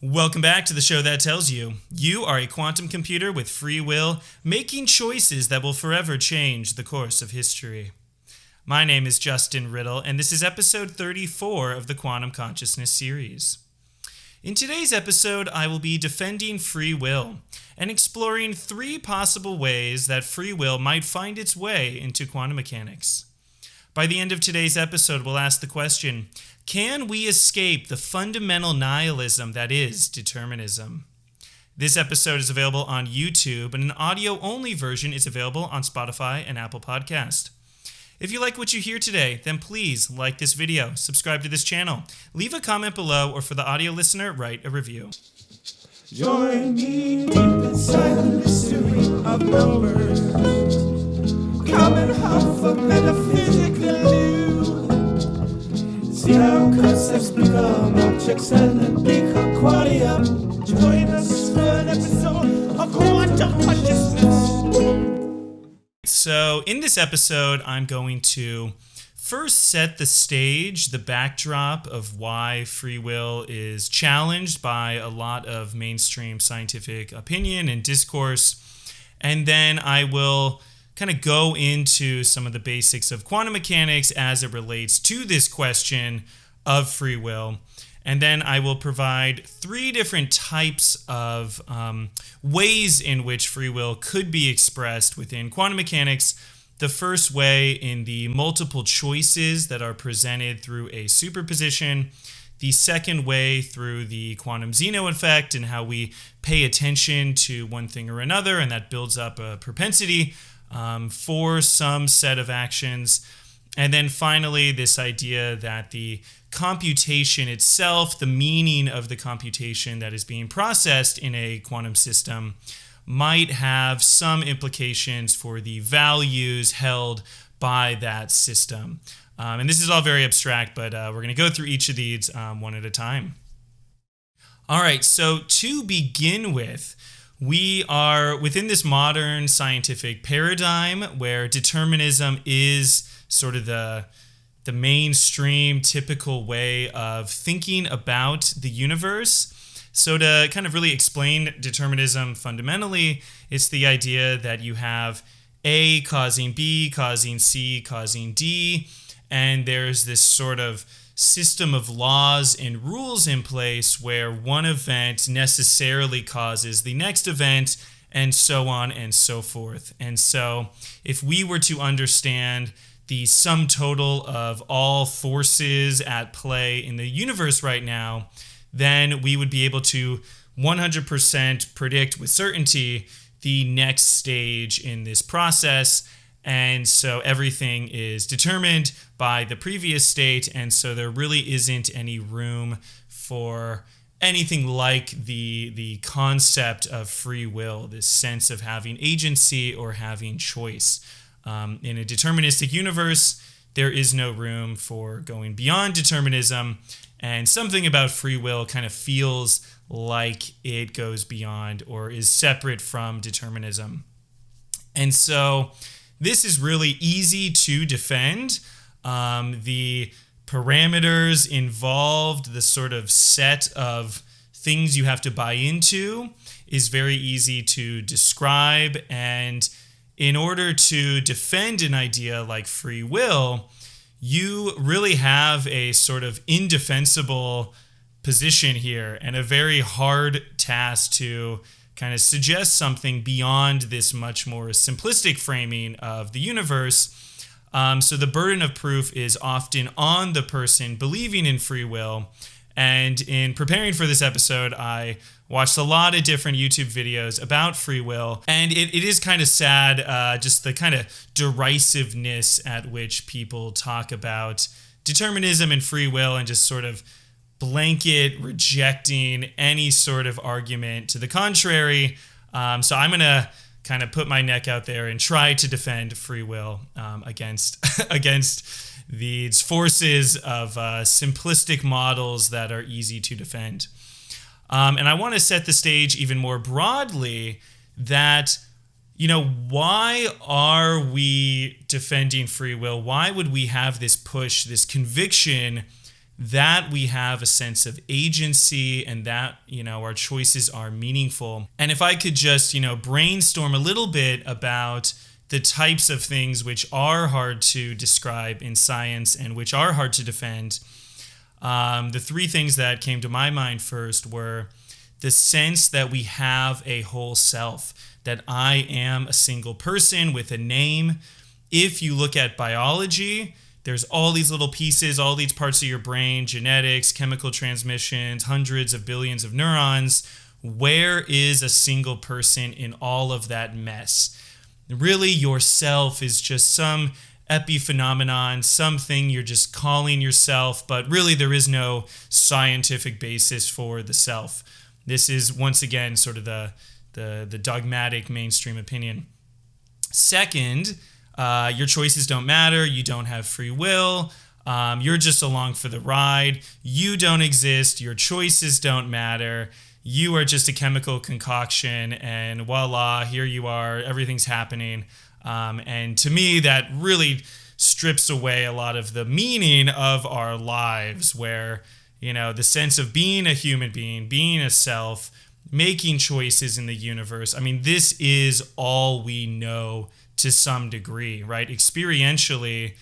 Welcome back to the show that tells you you are a quantum computer with free will, making choices that will forever change the course of history. My name is Justin Riddle, and this is episode 34 of the Quantum Consciousness series. In today's episode, I will be defending free will and exploring three possible ways that free will might find its way into quantum mechanics. By the end of today's episode, we'll ask the question, can we escape the fundamental nihilism that is determinism? This episode is available on YouTube, and an audio-only version is available on Spotify and Apple Podcast. If you like what you hear today, then please like this video, subscribe to this channel, leave a comment below, or for the audio listener, write a review. Join me deep inside the mystery of numbers. Come and huff a metaphysical loo. See how concepts become objects and then become qualia. Join us for an episode of Quantum Consciousness. So in this episode, I'm going to first set the stage, the backdrop of why free will is challenged by a lot of mainstream scientific opinion and discourse. And then I will kind of go into some of the basics of quantum mechanics as it relates to this question of free will. And then I will provide three different types of ways in which free will could be expressed within quantum mechanics. The first way in the multiple choices that are presented through a superposition. The second way through the quantum Zeno effect and how we pay attention to one thing or another, and that builds up a propensity for some set of actions. And then finally, this idea that the computation itself, the meaning of the computation that is being processed in a quantum system, might have some implications for the values held by that system. And this is all very abstract, but we're going to go through each of these one at a time. All right, so to begin with, we are within this modern scientific paradigm where determinism is sort of the mainstream typical way of thinking about the universe. So to kind of really explain determinism fundamentally, it's the idea that you have A causing B, causing C, causing D, and there's this sort of system of laws and rules in place where one event necessarily causes the next event, and so on and so forth. And so if we were to understand the sum total of all forces at play in the universe right now, then we would be able to 100% predict with certainty the next stage in this process. And so everything is determined by the previous state, and so there really isn't any room for anything like the concept of free will, this sense of having agency or having choice. In a deterministic universe, there is no room for going beyond determinism, and something about free will kind of feels like it goes beyond or is separate from determinism. And so this is really easy to defend. The parameters involved, the sort of set of things you have to buy into is very easy to describe. And in order to defend an idea like free will, you really have a sort of indefensible position here and a very hard task to kind of suggest something beyond this much more simplistic framing of the universe. So the burden of proof is often on the person believing in free will. And in preparing for this episode, I watched a lot of different YouTube videos about free will. And it is kind of sad, just the kind of derisiveness at which people talk about determinism and free will and just sort of blanket rejecting any sort of argument to the contrary. So I'm going to kind of put my neck out there and try to defend free will against these forces of simplistic models that are easy to defend. And I want to set the stage even more broadly that, why are we defending free will? Why would we have this push, this conviction that we have a sense of agency and that, our choices are meaningful. And if I could just, brainstorm a little bit about the types of things which are hard to describe in science and which are hard to defend, the three things that came to my mind first were the sense that we have a whole self, that I am a single person with a name. If you look at biology, there's all these little pieces, all these parts of your brain, genetics, chemical transmissions, hundreds of billions of neurons. Where is a single person in all of that mess? Really, yourself is just some epiphenomenon, something you're just calling yourself, but really there is no scientific basis for the self. This is, once again, sort of the dogmatic mainstream opinion. Second, your choices don't matter. You don't have free will. You're just along for the ride. You don't exist. Your choices don't matter. You are just a chemical concoction, and voila, here you are. Everything's happening. And to me, that really strips away a lot of the meaning of our lives, where, the sense of being a human being, being a self, making choices in the universe. I mean, this is all we know to some degree, right? Experientially,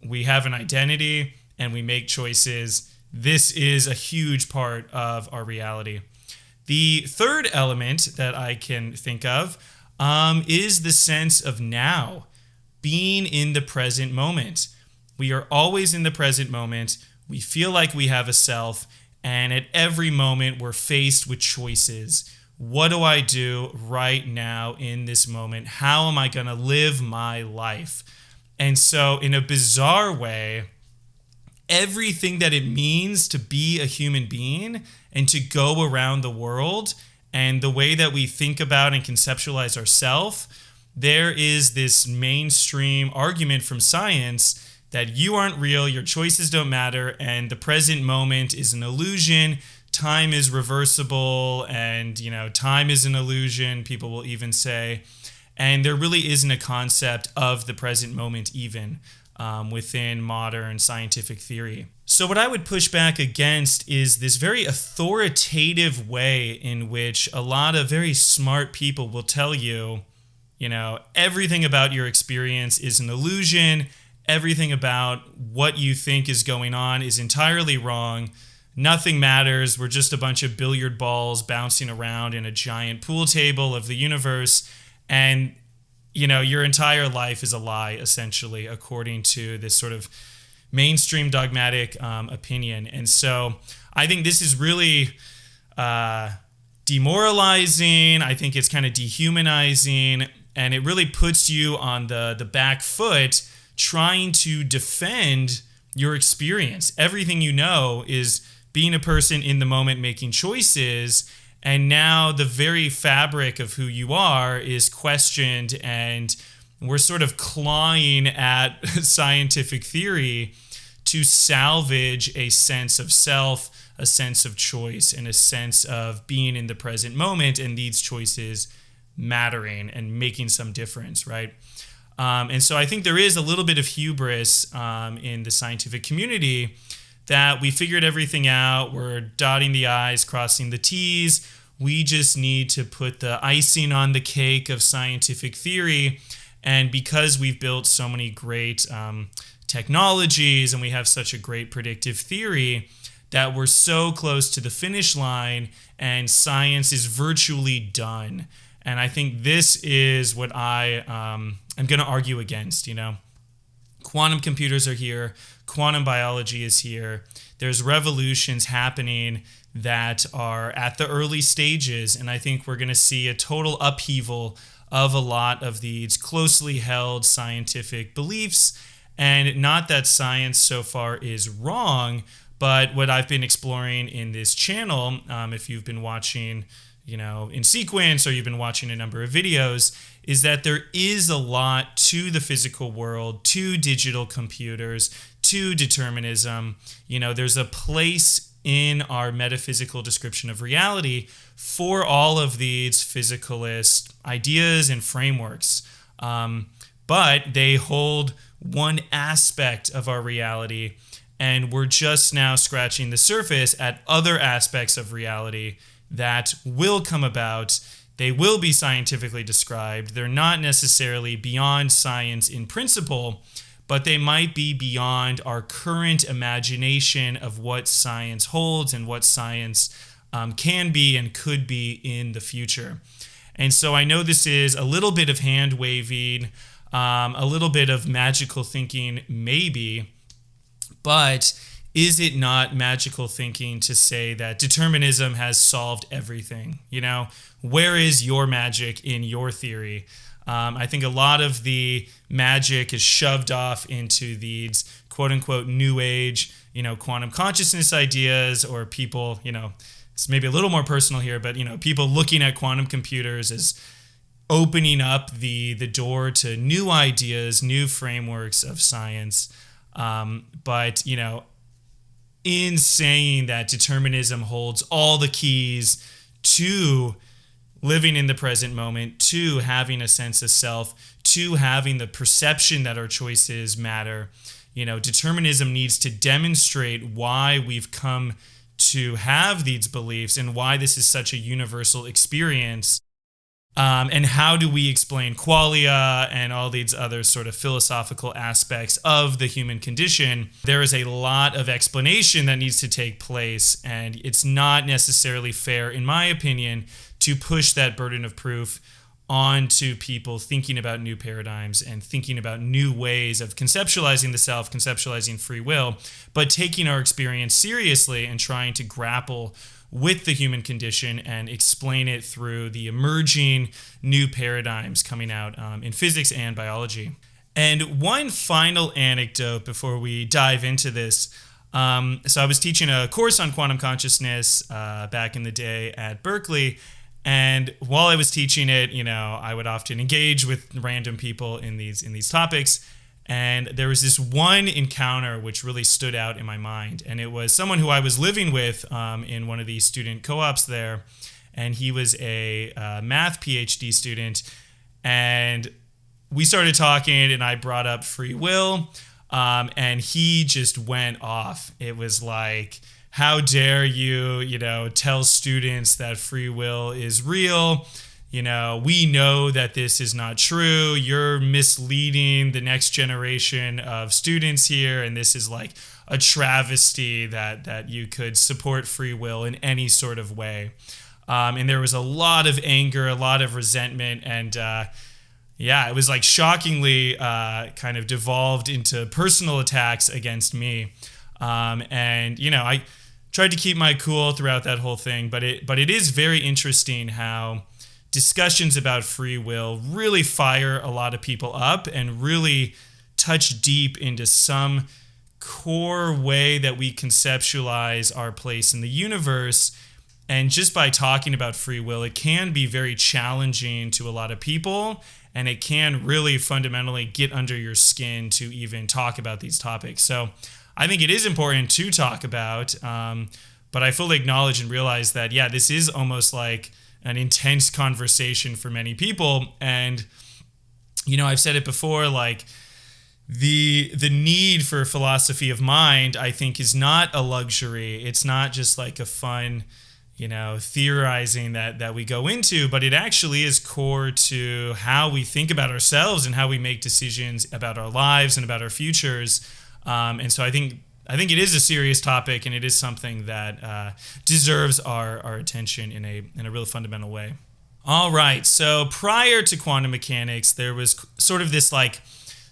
we have an identity and we make choices. This is a huge part of our reality. The third element that I can think of is the sense of now, being in the present moment. We are always in the present moment. We feel like we have a self, and at every moment we're faced with choices. What do I do right now in this moment? How am I going to live my life? And so in a bizarre way, everything that it means to be a human being and to go around the world and the way that we think about and conceptualize ourselves, there is this mainstream argument from science that you aren't real, your choices don't matter, and the present moment is an illusion. Time is reversible, and time is an illusion, people will even say. And there really isn't a concept of the present moment even within modern scientific theory. So what I would push back against is this very authoritative way in which a lot of very smart people will tell you, everything about your experience is an illusion. Everything about what you think is going on is entirely wrong. Nothing matters. We're just a bunch of billiard balls bouncing around in a giant pool table of the universe. And, your entire life is a lie, essentially, according to this sort of mainstream dogmatic opinion. And so I think this is really demoralizing. I think it's kind of dehumanizing. And it really puts you on the back foot trying to defend your experience. Everything you know is being a person in the moment making choices, and now the very fabric of who you are is questioned, and we're sort of clawing at scientific theory to salvage a sense of self, a sense of choice, and a sense of being in the present moment and these choices mattering and making some difference, right? And so I think there is a little bit of hubris in the scientific community that we figured everything out. We're dotting the I's, crossing the T's. We just need to put the icing on the cake of scientific theory. And because we've built so many great technologies and we have such a great predictive theory, that we're so close to the finish line and science is virtually done. And I think this is what I am going to argue against, Quantum computers are here. Quantum biology is here. There's revolutions happening that are at the early stages, and I think we're going to see a total upheaval of a lot of these closely held scientific beliefs. And not that science so far is wrong, but what I've been exploring in this channel, if you've been watching in sequence or you've been watching a number of videos, is that there is a lot to the physical world, to digital computers, to determinism. There's a place in our metaphysical description of reality for all of these physicalist ideas and frameworks. But they hold one aspect of our reality, And we're just now scratching the surface at other aspects of reality that will come about. They will be scientifically described. They're not necessarily beyond science in principle, but they might be beyond our current imagination of what science holds and what science can be and could be in the future. And so I know this is a little bit of hand waving, a little bit of magical thinking, maybe, but is it not magical thinking to say that determinism has solved everything? You know, where is your magic in your theory? I think a lot of the magic is shoved off into these quote unquote new age, quantum consciousness ideas, or people, it's maybe a little more personal here, but, people looking at quantum computers as opening up the door to new ideas, new frameworks of science. But, in saying that determinism holds all the keys to living in the present moment, to having a sense of self, to having the perception that our choices matter, determinism needs to demonstrate why we've come to have these beliefs and why this is such a universal experience. And how do we explain qualia and all these other sort of philosophical aspects of the human condition? There is a lot of explanation that needs to take place, and it's not necessarily fair, in my opinion, to push that burden of proof onto people thinking about new paradigms and thinking about new ways of conceptualizing the self, conceptualizing free will, but taking our experience seriously and trying to grapple with the human condition and explain it through the emerging new paradigms coming out in physics and biology. And one final anecdote before we dive into this. So I was teaching a course on quantum consciousness back in the day at Berkeley. And while I was teaching it, I would often engage with random people in these topics. And there was this one encounter which really stood out in my mind. And it was someone who I was living with in one of these student co-ops there. And he was a math PhD student. And we started talking, and I brought up free will. And he just went off. It was like, how dare you, tell students that free will is real? We know that this is not true. You're misleading the next generation of students here, and this is like a travesty that you could support free will in any sort of way. And there was a lot of anger, a lot of resentment, and it was like shockingly kind of devolved into personal attacks against me. I tried to keep my cool throughout that whole thing, but it is very interesting how discussions about free will really fire a lot of people up and really touch deep into some core way that we conceptualize our place in the universe. And just by talking about free will, it can be very challenging to a lot of people, and it can really fundamentally get under your skin to even talk about these topics. So I think it is important to talk about, but I fully acknowledge and realize that, this is almost like an intense conversation for many people. And, I've said it before, like the need for philosophy of mind, I think, is not a luxury. It's not just like a fun, theorizing that we go into, but it actually is core to how we think about ourselves and how we make decisions about our lives and about our futures. And so I think it is a serious topic, and it is something that deserves our attention in a really fundamental way. All right, so prior to quantum mechanics, there was sort of this like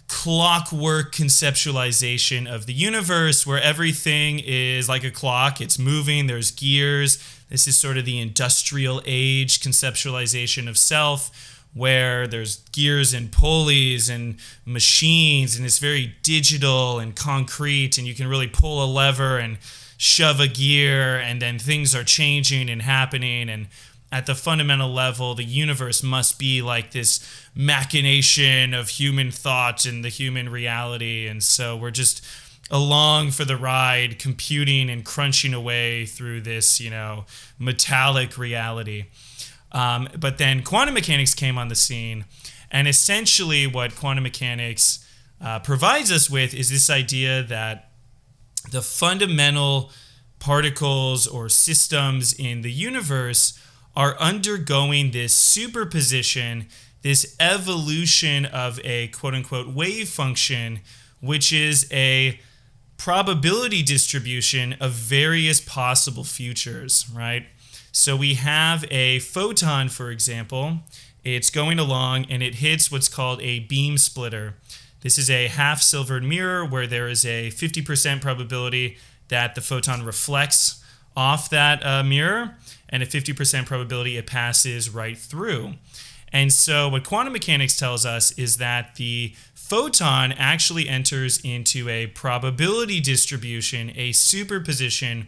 clockwork conceptualization of the universe where everything is like a clock. It's moving, there's gears. This is sort of the industrial age conceptualization of self, where there's gears and pulleys and machines, and it's very digital and concrete, and you can really pull a lever and shove a gear, and then things are changing and happening. And at the fundamental level, the universe must be like this machination of human thought and the human reality. And so we're just along for the ride, computing and crunching away through this, metallic reality. But then quantum mechanics came on the scene, and essentially what quantum mechanics provides us with is this idea that the fundamental particles or systems in the universe are undergoing this superposition, this evolution of a quote-unquote wave function, which is a probability distribution of various possible futures, right? So we have a photon, for example. It's going along and it hits what's called a beam splitter. This is a half-silvered mirror where there is a 50% probability that the photon reflects off that mirror and a 50% probability it passes right through. And so what quantum mechanics tells us is that the photon actually enters into a probability distribution, a superposition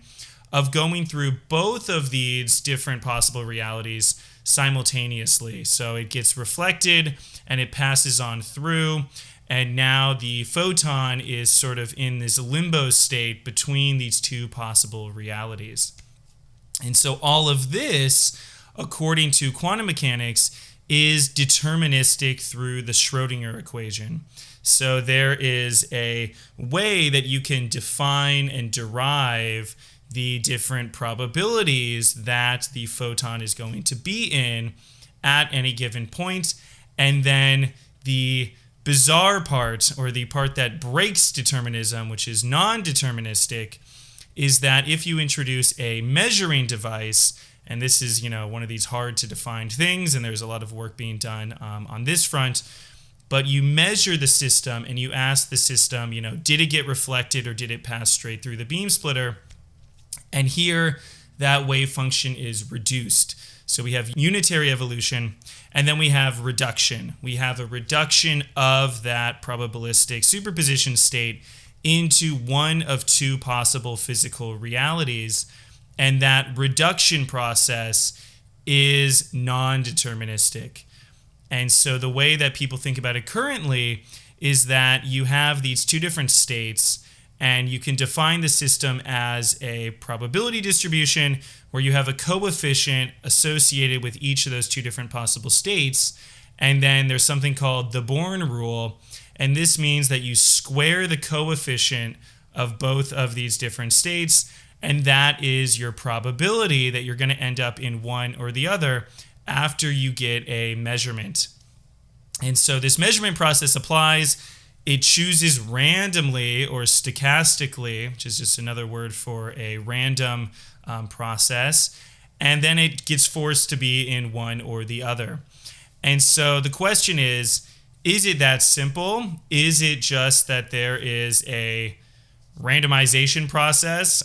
of going through both of these different possible realities simultaneously. So it gets reflected and it passes on through, and now the photon is sort of in this limbo state between these two possible realities. And so all of this, according to quantum mechanics, is deterministic through the Schrodinger equation. So there is a way that you can define and derive the different probabilities that the photon is going to be in at any given point. And then the bizarre part, or the part that breaks determinism, which is non-deterministic, is that if you introduce a measuring device, and this is, one of these hard to define things, and there's a lot of work being done on this front, but you measure the system and you ask the system, did it get reflected or did it pass straight through the beam splitter? And here, that wave function is reduced. So we have unitary evolution, and then we have reduction. We have a reduction of that probabilistic superposition state into one of two possible physical realities. And that reduction process is non-deterministic. And so the way that people think about it currently is that you have these two different states, and you can define the system as a probability distribution where you have a coefficient associated with each of those two different possible states. And then there's something called the Born rule. And this means that you square the coefficient of both of these different states. And that is your probability that you're going to end up in one or the other after you get a measurement. And so this measurement process applies. It chooses randomly or stochastically, which is just another word for a random process, and then it gets forced to be in one or the other. And so the question is it that simple? Is it just that there is a randomization process,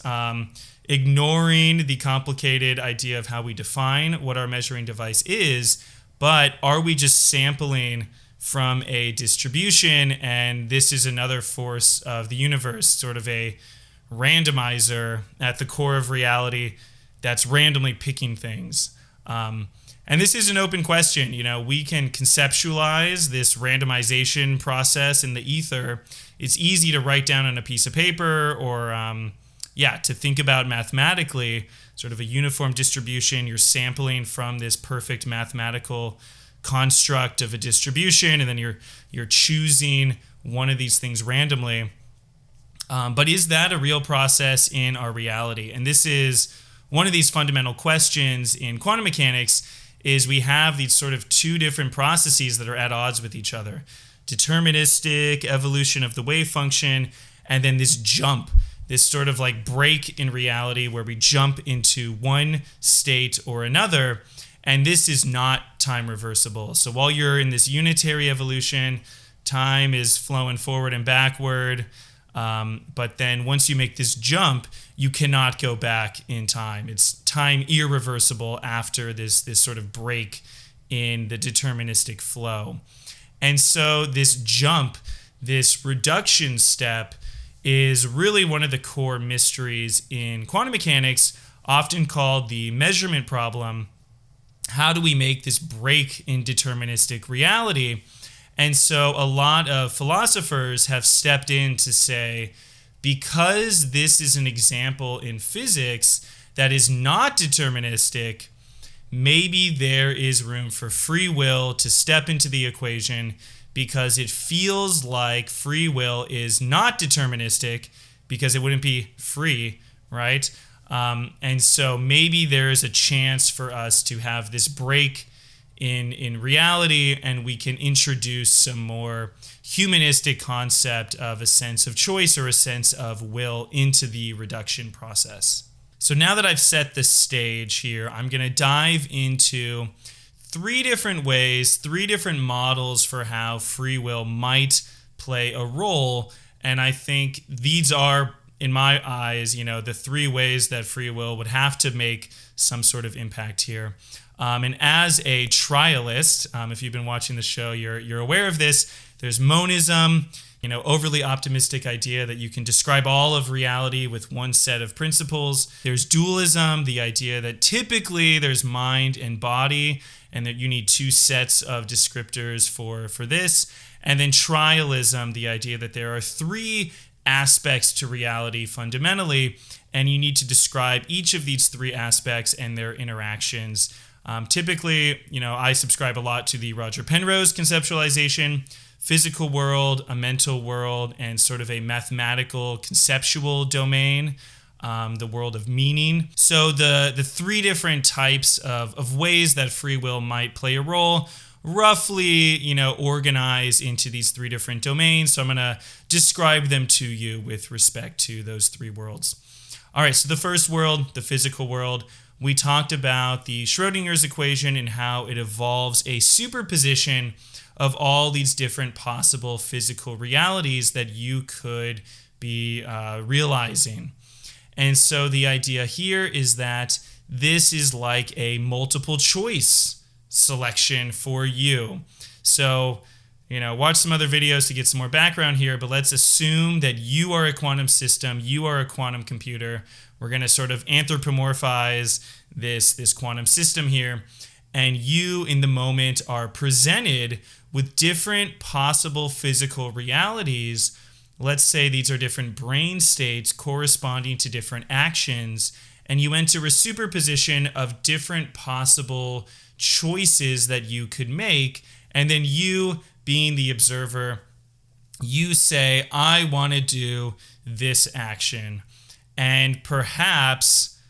ignoring the complicated idea of how we define what our measuring device is, but are we just sampling from a distribution, and this is another force of the universe, sort of a randomizer at the core of reality that's randomly picking things? And this is an open question. We can conceptualize this randomization process in the ether. It's easy to write down on a piece of paper or, to think about mathematically, sort of a uniform distribution. You're sampling from this perfect mathematical construct of a distribution, and then you're choosing one of these things randomly. But is that a real process in our reality? And this is one of these fundamental questions in quantum mechanics, is we have these sort of two different processes that are at odds with each other. Deterministic evolution of the wave function, and then this jump, this sort of like break in reality where we jump into one state or another. And this is not time reversible. So while you're in this unitary evolution, time is flowing forward and backward. But then once you make this jump, you cannot go back in time. It's time irreversible after this sort of break in the deterministic flow. And so this jump, this reduction step, is really one of the core mysteries in quantum mechanics, often called the measurement problem. How do we make this break in deterministic reality? And so a lot of philosophers have stepped in to say, because this is an example in physics that is not deterministic, maybe there is room for free will to step into the equation, because it feels like free will is not deterministic because it wouldn't be free, right? And so maybe there is a chance for us to have this break in reality, and we can introduce some more humanistic concept of a sense of choice or a sense of will into the reduction process. So now that I've set the stage here, I'm going to dive into 3 different ways, 3 different models for how free will might play a role. And I think these are, in my eyes, the 3 ways that free will would have to make some sort of impact here. And as a trialist, if you've been watching the show, you're aware of this. There's monism, overly optimistic idea that you can describe all of reality with one set of principles. There's dualism, the idea that typically there's mind and body, and that you need 2 sets of descriptors for this. And then trialism, the idea that there are 3 aspects to reality fundamentally, and you need to describe each of these 3 aspects and their interactions. Typically, I subscribe a lot to the Roger Penrose conceptualization: physical world, a mental world, and sort of a mathematical conceptual domain, the world of meaning. So the 3 different types of ways that free will might play a role roughly, organize into these 3 different domains. So I'm going to describe them to you with respect to those 3 worlds. All right, so the first world, the physical world, we talked about the Schrodinger's equation and how it evolves a superposition of all these different possible physical realities that you could be realizing. And so the idea here is that this is like a multiple choice selection for you. So, watch some other videos to get some more background here, but let's assume that you are a quantum system, you are a quantum computer. We're going to sort of anthropomorphize this quantum system here, and you in the moment are presented with different possible physical realities. Let's say these are different brain states corresponding to different actions, and you enter a superposition of different possible choices that you could make, and then you, being the observer, you say, I want to do this action. And perhaps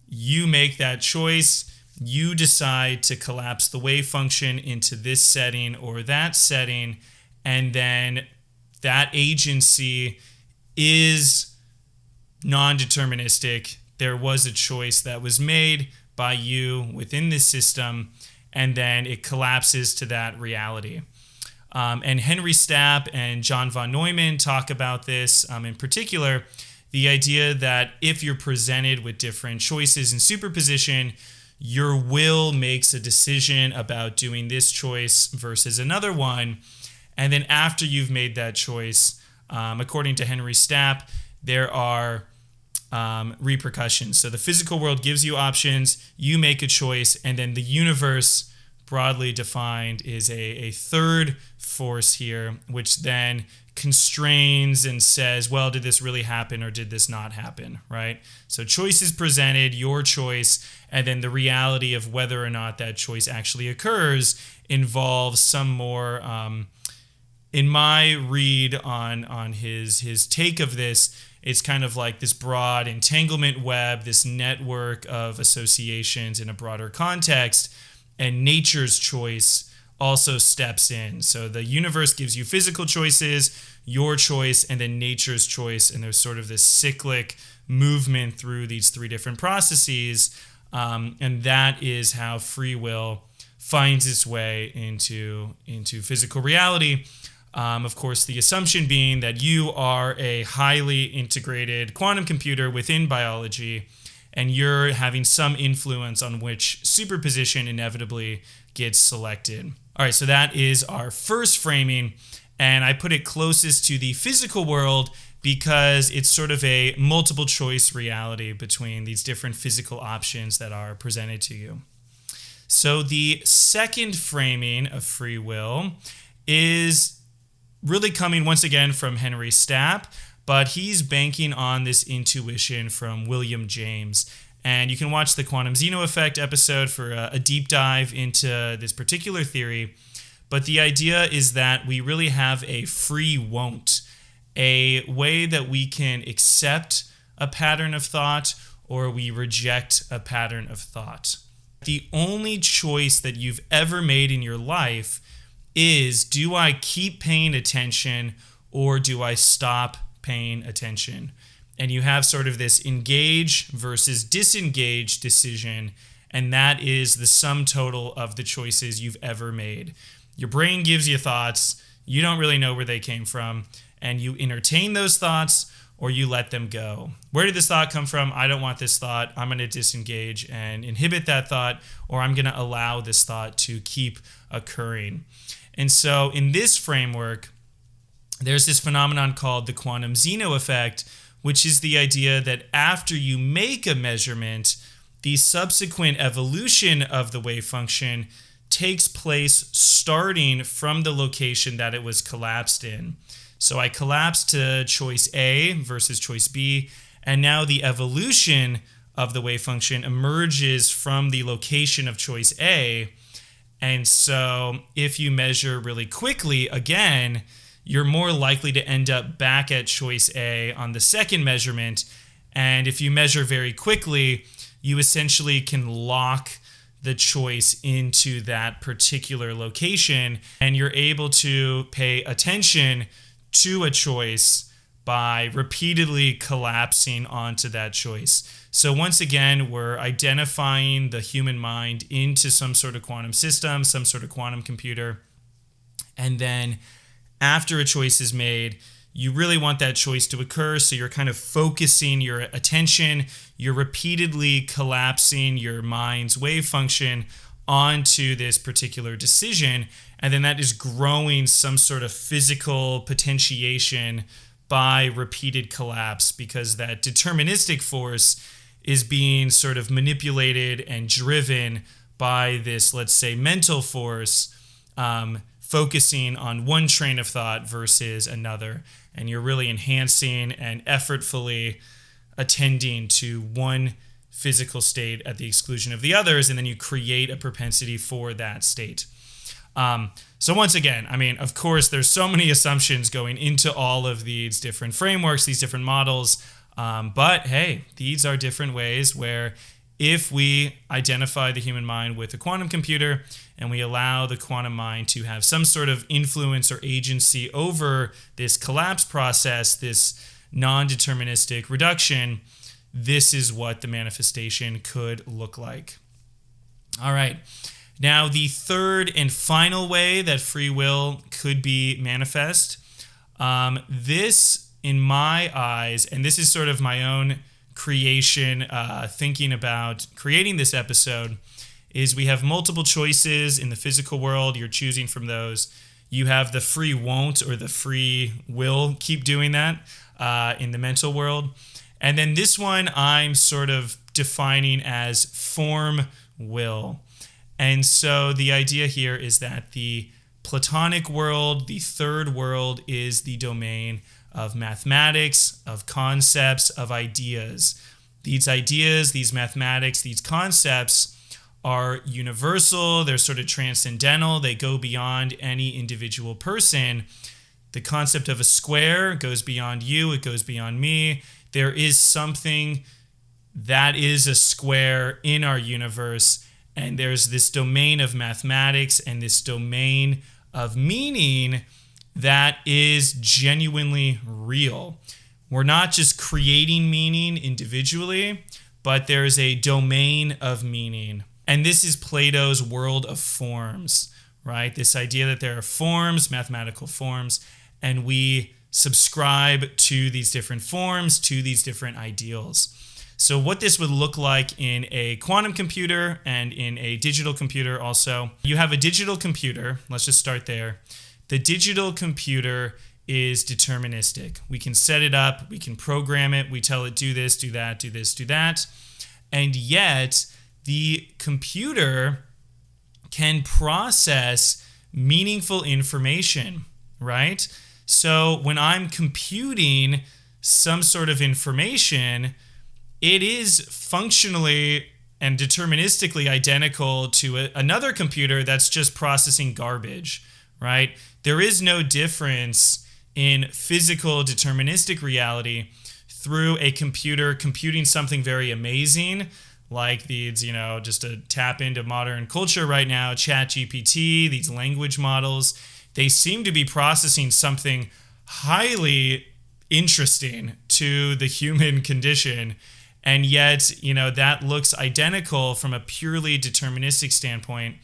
you make that choice. You decide to collapse the wave function into this setting or that setting, and then that agency is non-deterministic. There was a choice that was made by you within this system, and then it collapses to that reality. And Henry Stapp and John von Neumann talk about this in particular. The idea that if you're presented with different choices in superposition, your will makes a decision about doing this choice versus another one. And then after you've made that choice, according to Henry Stapp, there are repercussions. So the physical world gives you options, you make a choice, and then the universe, broadly defined, is a third force here, which then constrains and says, well, did this really happen or did this not happen, right? So choice is presented, your choice, and then the reality of whether or not that choice actually occurs involves some more, in my read on his take of this, it's kind of like this broad entanglement web, this network of associations in a broader context, and nature's choice also steps in. So the universe gives you physical choices, your choice, and then nature's choice, and there's sort of this cyclic movement through these 3 different processes, and that is how free will finds its way into physical reality. Of course, the assumption being that you are a highly integrated quantum computer within biology, and you're having some influence on which superposition inevitably gets selected. All right, so that is our first framing, and I put it closest to the physical world because it's sort of a multiple choice reality between these different physical options that are presented to you. So the second framing of free will is really coming once again from Henry Stapp, but he's banking on this intuition from William James. And you can watch the Quantum Zeno Effect episode for a deep dive into this particular theory. But the idea is that we really have a Freewon't. a way that we can accept a pattern of thought or we reject a pattern of thought. The only choice that you've ever made in your life is, do I keep paying attention or do I stop paying attention? And you have sort of this engage versus disengage decision, and that is the sum total of the choices you've ever made. Your brain gives you thoughts, you don't really know where they came from, and you entertain those thoughts or you let them go. Where did this thought come from? I don't want this thought. I'm going to disengage and inhibit that thought, or I'm going to allow this thought to keep occurring. And so in this framework, there's this phenomenon called the quantum Zeno effect, which is the idea that after you make a measurement, the subsequent evolution of the wave function takes place starting from the location that it was collapsed in. So I collapsed to choice A versus choice B, and now the evolution of the wave function emerges from the location of choice A. And so if you measure really quickly, again, you're more likely to end up back at choice A on the second measurement. And if you measure very quickly, you essentially can lock the choice into that particular location, and you're able to pay attention to a choice by repeatedly collapsing onto that choice. So once again, we're identifying the human mind into some sort of quantum system, some sort of quantum computer. And then after a choice is made, you really want that choice to occur. So you're kind of focusing your attention. You're repeatedly collapsing your mind's wave function onto this particular decision. And then that is growing some sort of physical potentiation by repeated collapse, because that deterministic force is being sort of manipulated and driven by this, let's say, mental force, focusing on one train of thought versus another. And you're really enhancing and effortfully attending to one physical state at the exclusion of the others, and then you create a propensity for that state. So once again, I mean, of course, there's so many assumptions going into all of these different frameworks, these different models. But hey, these are different ways where if we identify the human mind with a quantum computer and we allow the quantum mind to have some sort of influence or agency over this collapse process, this non-deterministic reduction, this is what the manifestation could look like. All right. Now, the third and final way that free will could be manifest, this, in my eyes, and this is sort of my own creation, thinking about creating this episode, is we have multiple choices in the physical world. You're choosing from those. You have the Freewon't or the free will, keep doing that in the mental world. And then this one I'm sort of defining as formwill. And so the idea here is that the Platonic world, the third world, is the domain of mathematics, of concepts, of ideas. These ideas, these mathematics, these concepts are universal. They're sort of transcendental. They go beyond any individual person. The concept of a square goes beyond you. It goes beyond me. There is something that is a square in our universe. And there's this domain of mathematics and this domain of meaning that is genuinely real. We're not just creating meaning individually, but there's a domain of meaning. And this is Plato's world of forms, right? This idea that there are forms, mathematical forms, and we subscribe to these different forms, to these different ideals. So what this would look like in a quantum computer and in a digital computer also. You have a digital computer. Let's just start there. The digital computer is deterministic. We can set it up. We can program it. We tell it, do this, do that, do this, do that. And yet, the computer can process meaningful information, right? So when I'm computing some sort of information, it is functionally and deterministically identical to another computer that's just processing garbage, right? There is no difference in physical deterministic reality through a computer computing something very amazing, like these, just to tap into modern culture right now, ChatGPT, these language models, they seem to be processing something highly interesting to the human condition. And yet, that looks identical from a purely deterministic standpoint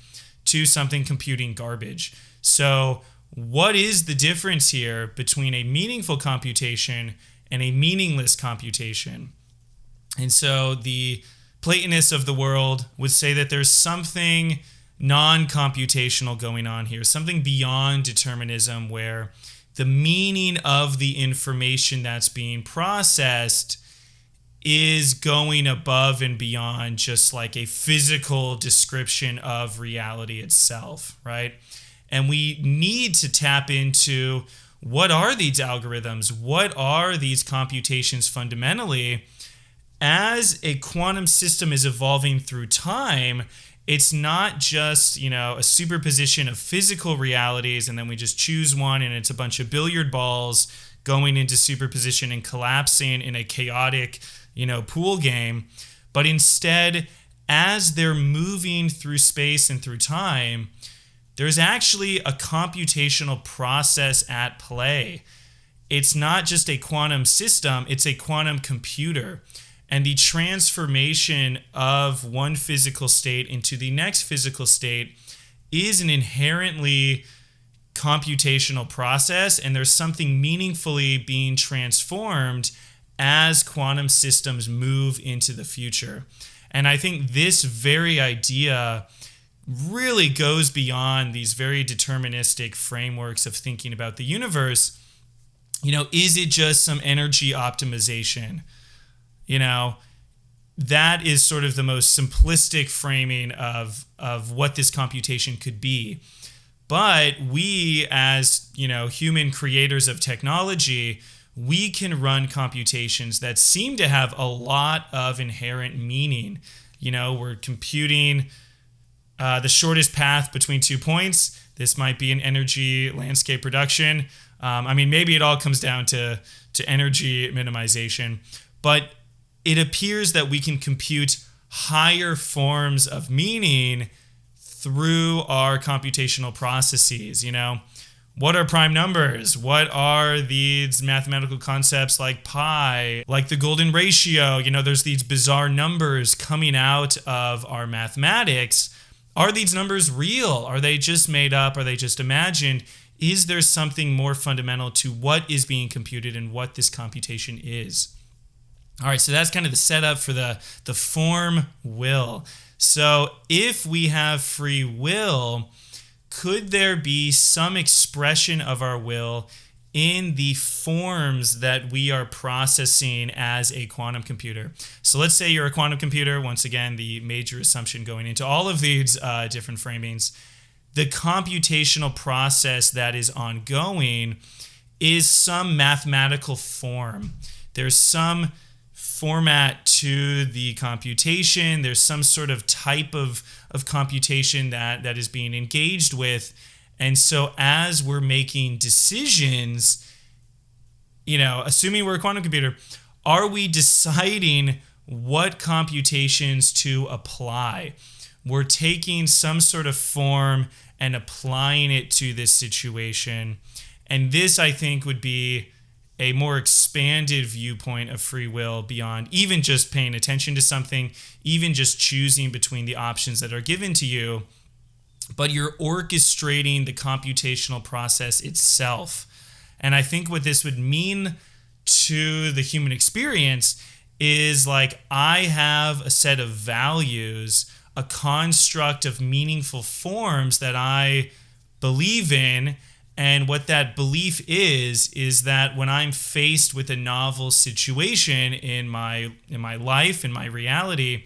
to something computing garbage. So what is the difference here between a meaningful computation and a meaningless computation? And so the Platonists of the world would say that there's something non-computational going on here, something beyond determinism, where the meaning of the information that's being processed is going above and beyond just like a physical description of reality itself, right? And we need to tap into, what are these algorithms? What are these computations fundamentally? As a quantum system is evolving through time, it's not just, a superposition of physical realities and then we just choose one and it's a bunch of billiard balls going into superposition and collapsing in a chaotic, pool game. But instead, as they're moving through space and through time, there's actually a computational process at play. It's not just a quantum system, it's a quantum computer. And the transformation of one physical state into the next physical state is an inherently computational process, and there's something meaningfully being transformed as quantum systems move into the future. And I think this very idea really goes beyond these very deterministic frameworks of thinking about the universe. Is it just some energy optimization? That is sort of the most simplistic framing of what this computation could be. But we, as human creators of technology, we can run computations that seem to have a lot of inherent meaning. We're computing the shortest path between 2 points. This might be an energy landscape reduction. Maybe it all comes down to energy minimization. But it appears that we can compute higher forms of meaning through our computational processes. What are prime numbers? What are these mathematical concepts like pi, like the golden ratio? There's these bizarre numbers coming out of our mathematics. Are these numbers real? Are they just made up? Are they just imagined? Is there something more fundamental to what is being computed and what this computation is? All right, so that's kind of the setup for the form will. So if we have free will, could there be some expression of our will in the forms that we are processing as a quantum computer? So let's say you're a quantum computer. Once again, the major assumption going into all of these different framings, the computational process that is ongoing is some mathematical form. There's some format to the computation. There's some sort of type of computation that is being engaged with. And so as we're making decisions, assuming we're a quantum computer, are we deciding what computations to apply? We're taking some sort of form and applying it to this situation. And this, I think, would be a more expanded viewpoint of free will beyond even just paying attention to something, even just choosing between the options that are given to you, but you're orchestrating the computational process itself. And I think what this would mean to the human experience is like, I have a set of values, a construct of meaningful forms that I believe in. And what that belief is that when I'm faced with a novel situation in my life, in my reality,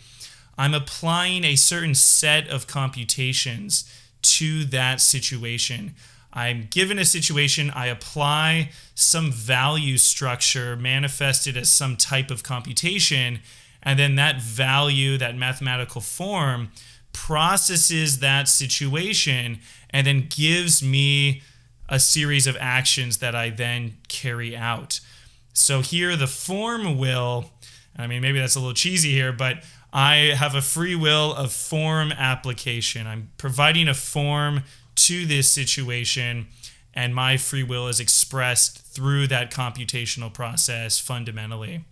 I'm applying a certain set of computations to that situation. I'm given a situation, I apply some value structure manifested as some type of computation, and then that value, that mathematical form, processes that situation and then gives me a series of actions that I then carry out. So here the form will, I mean, maybe that's a little cheesy here, but I have a free will of form application. I'm providing a form to this situation, and my free will is expressed through that computational process fundamentally.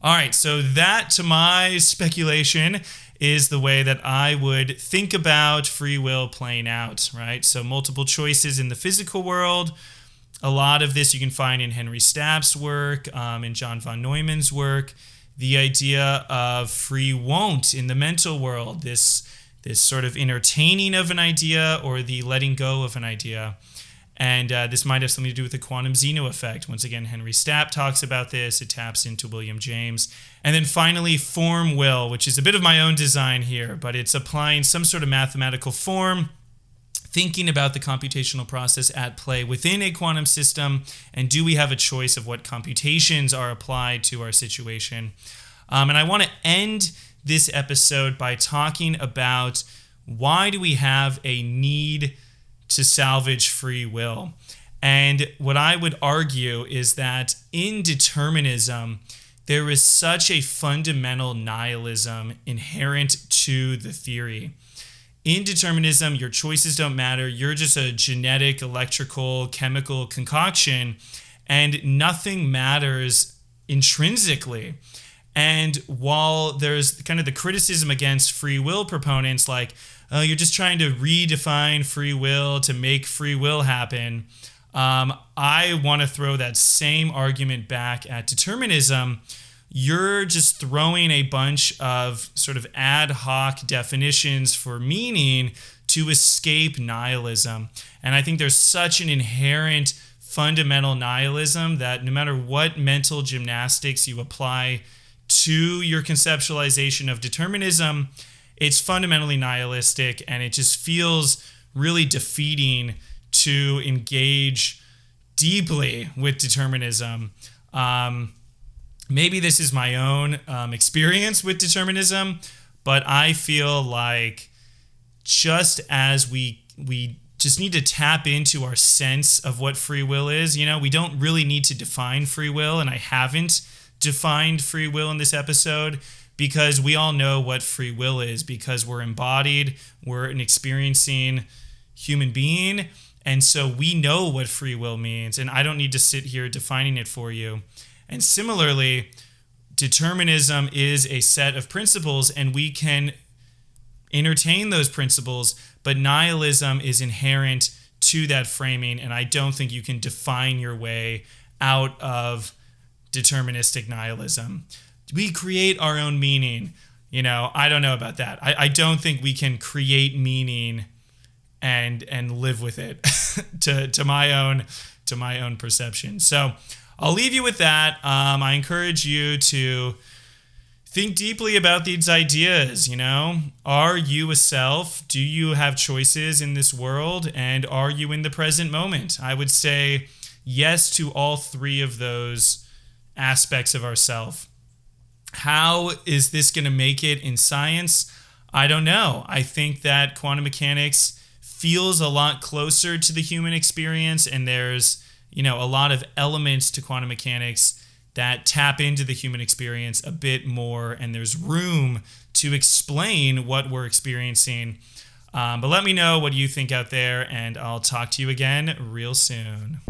All right, so that, to my speculation, is the way that I would think about free will playing out, right? So multiple choices in the physical world. A lot of this you can find in Henry Stapp's work, in John von Neumann's work. The idea of Freewon't in the mental world, this sort of entertaining of an idea or the letting go of an idea. And this might have something to do with the quantum Zeno effect. Once again, Henry Stapp talks about this. It taps into William James. And then finally, formwill, which is a bit of my own design here, but it's applying some sort of mathematical form, thinking about the computational process at play within a quantum system, and do we have a choice of what computations are applied to our situation. And I want to end this episode by talking about why do we have a need to salvage free will. And what I would argue is that in determinism, there is such a fundamental nihilism inherent to the theory. In determinism, your choices don't matter. You're just a genetic, electrical, chemical concoction, and nothing matters intrinsically. And while there's kind of the criticism against free will proponents, like, oh, you're just trying to redefine free will to make free will happen, I want to throw that same argument back at determinism. You're just throwing a bunch of sort of ad hoc definitions for meaning to escape nihilism. And I think there's such an inherent fundamental nihilism that no matter what mental gymnastics you apply to your conceptualization of determinism, it's fundamentally nihilistic, and it just feels really defeating to engage deeply with determinism. Maybe this is my own experience with determinism, but I feel like just as we just need to tap into our sense of what free will is, we don't really need to define free will, and I haven't defined free will in this episode, because we all know what free will is, because we're embodied, we're an experiencing human being, and so we know what free will means, and I don't need to sit here defining it for you. And similarly, determinism is a set of principles, and we can entertain those principles, but nihilism is inherent to that framing, and I don't think you can define your way out of deterministic nihilism. We create our own meaning. I don't know about that. I don't think we can create meaning and live with it to my own perception. So I'll leave you with that. I encourage you to think deeply about these ideas. Are you a self? Do you have choices in this world? And are you in the present moment? I would say yes to all three of those aspects of ourself. How is this going to make it in science? I don't know. I think that quantum mechanics feels a lot closer to the human experience, and there's, a lot of elements to quantum mechanics that tap into the human experience a bit more, and there's room to explain what we're experiencing. But let me know what you think out there, and I'll talk to you again real soon.